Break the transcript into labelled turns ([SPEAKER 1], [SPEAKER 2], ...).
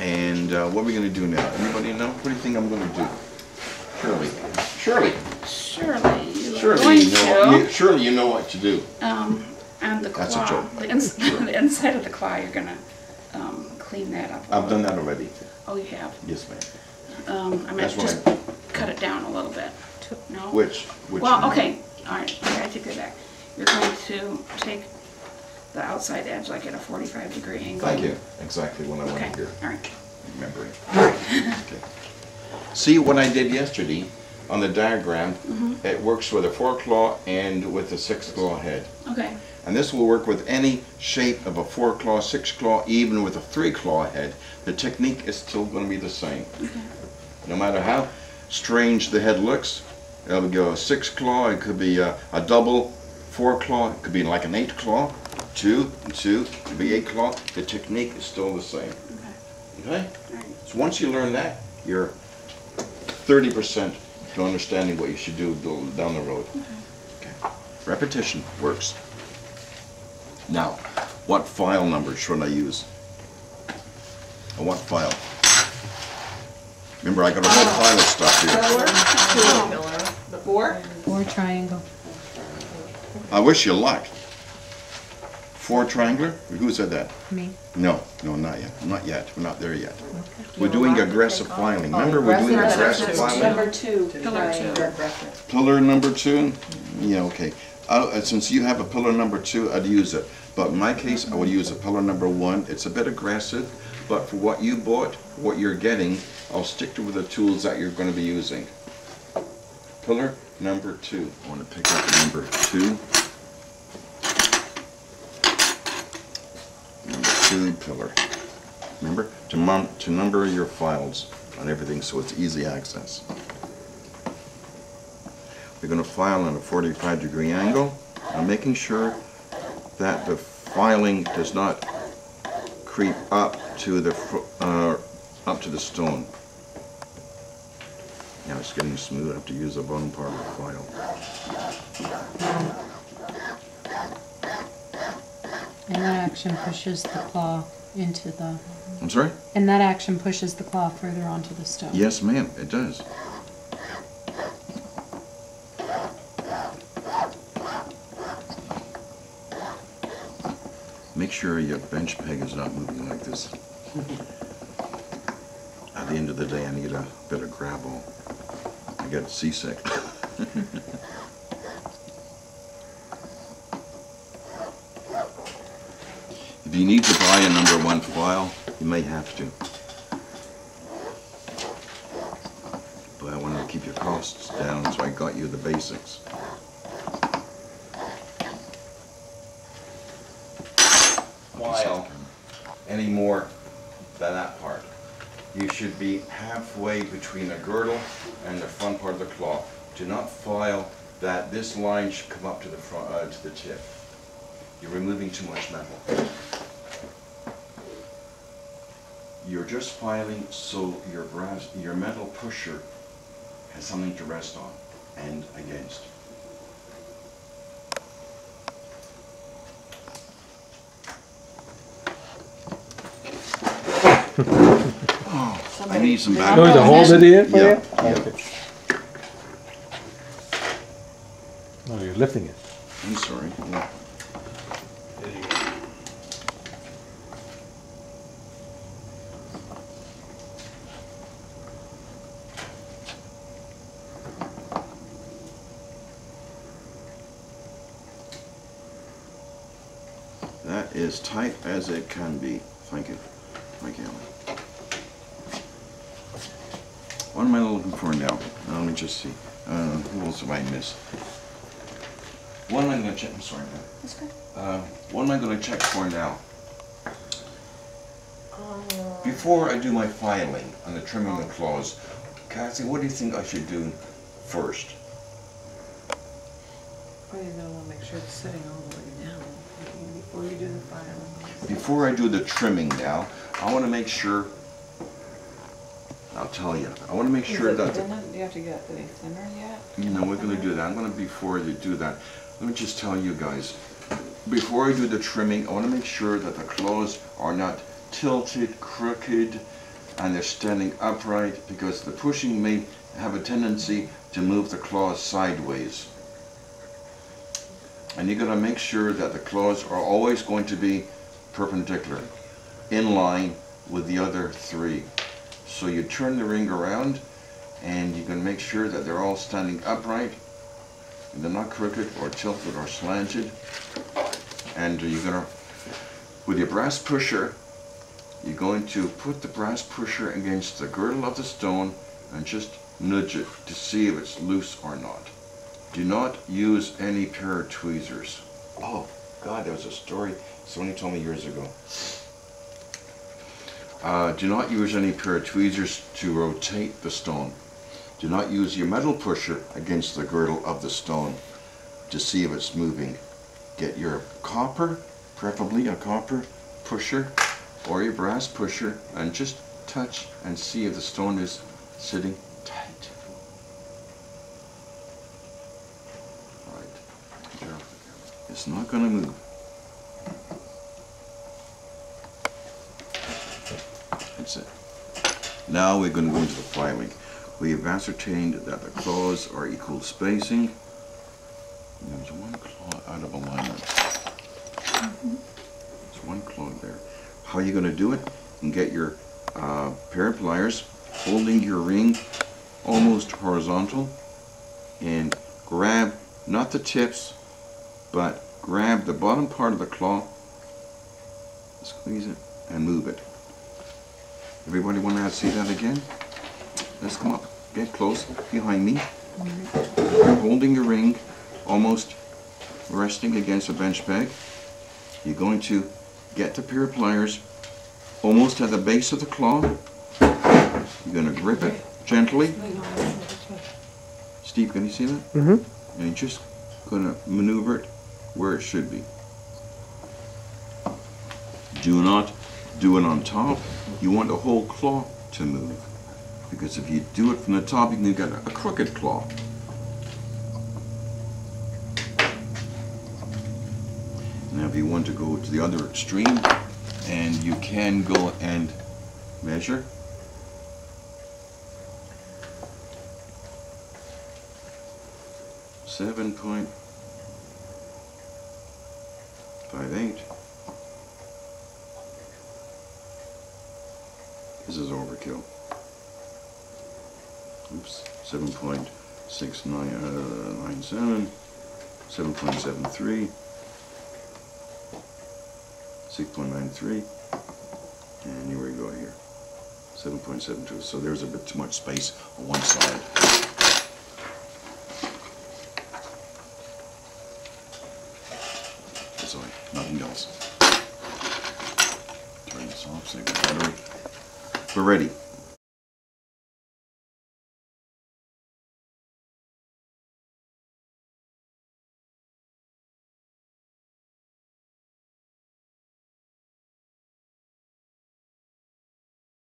[SPEAKER 1] And what are we going to do now? Anybody know? What do you think I'm going to do? Shirley. Shirley. Surely you know what to do.
[SPEAKER 2] And the claw.
[SPEAKER 1] That's a joke.
[SPEAKER 2] The inside of the claw, you're going to clean that up.
[SPEAKER 1] I've done that already.
[SPEAKER 2] Oh, you have?
[SPEAKER 1] Yes, ma'am.
[SPEAKER 2] I might just cut it down a little bit. No?
[SPEAKER 1] Which
[SPEAKER 2] well, okay. All right. Okay, I take that back. You're going to take the outside edge like at a 45-degree angle.
[SPEAKER 1] Thank you. Exactly what I want to hear.
[SPEAKER 2] All right.
[SPEAKER 1] Remembering. Okay. See what I did yesterday on the diagram? It works with a 4-claw and with a 6-claw head.
[SPEAKER 2] Okay.
[SPEAKER 1] And this will work with any shape of a 4-claw, 6-claw, even with a 3-claw head. The technique is still going to be the same.
[SPEAKER 2] Okay.
[SPEAKER 1] No matter how strange the head looks, it'll go a 6-claw, it could be a double 4-claw, it could be like an 8-claw, 2 and 2, it could be 8-claw. The technique is still the same. Okay?
[SPEAKER 2] All right.
[SPEAKER 1] So once you learn that, you're 30% to understanding what you should do down the road. Okay. Repetition works. Now, what file number should I use? Or what file? Remember, I got a whole pile of stuff here.
[SPEAKER 3] 4?
[SPEAKER 4] 4 triangle.
[SPEAKER 1] I wish you luck. 4 triangular? Who said that?
[SPEAKER 4] Me.
[SPEAKER 1] No, not yet. Not yet. We're not there yet.
[SPEAKER 4] Okay.
[SPEAKER 1] We're doing aggressive filing. Remember, we're doing aggressive filing?
[SPEAKER 3] Number 2.
[SPEAKER 2] Pillar 2.
[SPEAKER 1] Pillar number 2? Yeah, okay. Since you have a pillar number 2, I'd use it. But in my case, I would use a pillar number 1. It's a bit aggressive, but for what you bought, what you're getting, I'll stick to the tools that you're going to be using. Pillar number 2. I want to pick up number 2. Number 2 pillar. Remember to number your files on everything so it's easy access. We're going to file on a 45-degree angle. I'm making sure that the filing does not creep up to the stone. Now it's getting smooth. I have to use the bottom part of the file.
[SPEAKER 4] And that action pushes the claw into the...
[SPEAKER 1] I'm sorry?
[SPEAKER 4] And that action pushes the claw further onto the stone.
[SPEAKER 1] Yes, ma'am, it does. Make sure your bench peg is not moving like this. At the end of the day, I need a bit of gravel. I get seasick. If you need to buy a number 1 file, you may have to. But I wanted to keep your costs down, so I got you the basics. File any more than that part. You should be halfway between the girdle and the front part of the claw. Do not file that this line should come up to the front, to the tip. You're removing too much metal. You're just filing so your metal pusher has something to rest on and against. Oh, I need some back.
[SPEAKER 5] Going to hold it here for
[SPEAKER 1] Yeah,
[SPEAKER 5] you?
[SPEAKER 1] yeah.
[SPEAKER 5] Okay. Oh, you're lifting it.
[SPEAKER 1] I'm sorry. Yeah. That is tight as it can be. Thank you. Thank you, Ellen. What am I looking for now? Let me just see. Who else have I missed? What am I going to check? I'm sorry, man.
[SPEAKER 2] That's good.
[SPEAKER 1] What am I going to check for now? Before I do my filing on the trimming the claws, Cassie, what do you think I should do first?
[SPEAKER 3] Well, you're going to want to make sure it's sitting all the way down before you do the filing.
[SPEAKER 1] Before I do the trimming now, I want to make sure, I'll tell you, I want to make sure that...
[SPEAKER 3] Do you have to get any thinner yet?
[SPEAKER 1] You know, we're going to do that. I'm going to, before you do that, let me just tell you guys, before I do the trimming, I want to make sure that the claws are not tilted, crooked, and they're standing upright, because the pushing may have a tendency to move the claws sideways. And you got to make sure that the claws are always going to be perpendicular, in line with the other three. So you turn the ring around, and you can make sure that they're all standing upright, and they're not crooked or tilted or slanted. And you're going to, with your brass pusher, you're going to put the brass pusher against the girdle of the stone and just nudge it to see if it's loose or not. Do not use any pair of tweezers. Oh God, there was a story somebody told me years ago. Do not use any pair of tweezers to rotate the stone. Do not use your metal pusher against the girdle of the stone to see if it's moving. Get your copper, preferably a copper pusher, or your brass pusher, and just touch and see if the stone is sitting tight. Right. It's not going to move. That's it. Now we're going to go into the filing. We have ascertained that the claws are equal spacing. There's one claw out of alignment. There's one claw there. How are you going to do it? And get your pair of pliers, holding your ring almost horizontal, and grab, not the tips, but grab the bottom part of the claw, squeeze it, and move it. Everybody want to see that again? Let's come up, get close behind me. You're holding your ring, almost resting against a bench peg. You're going to get the pair of pliers almost at the base of the claw. You're going to grip it gently. Steve, can you see that?
[SPEAKER 6] Mm-hmm.
[SPEAKER 1] And you're just going to maneuver it where it should be. Do not do it on top. You want the whole claw to move, because if you do it from the top, you can get a crooked claw. Now if you want to go to the other extreme, and you can go and measure. .58. This is overkill. Oops. 7.6997. 7.73. 6.93. And here we go here. 7.72. So there's a bit too much space on one side. That's all right. Nothing else. Turn this off, save the battery. We're ready.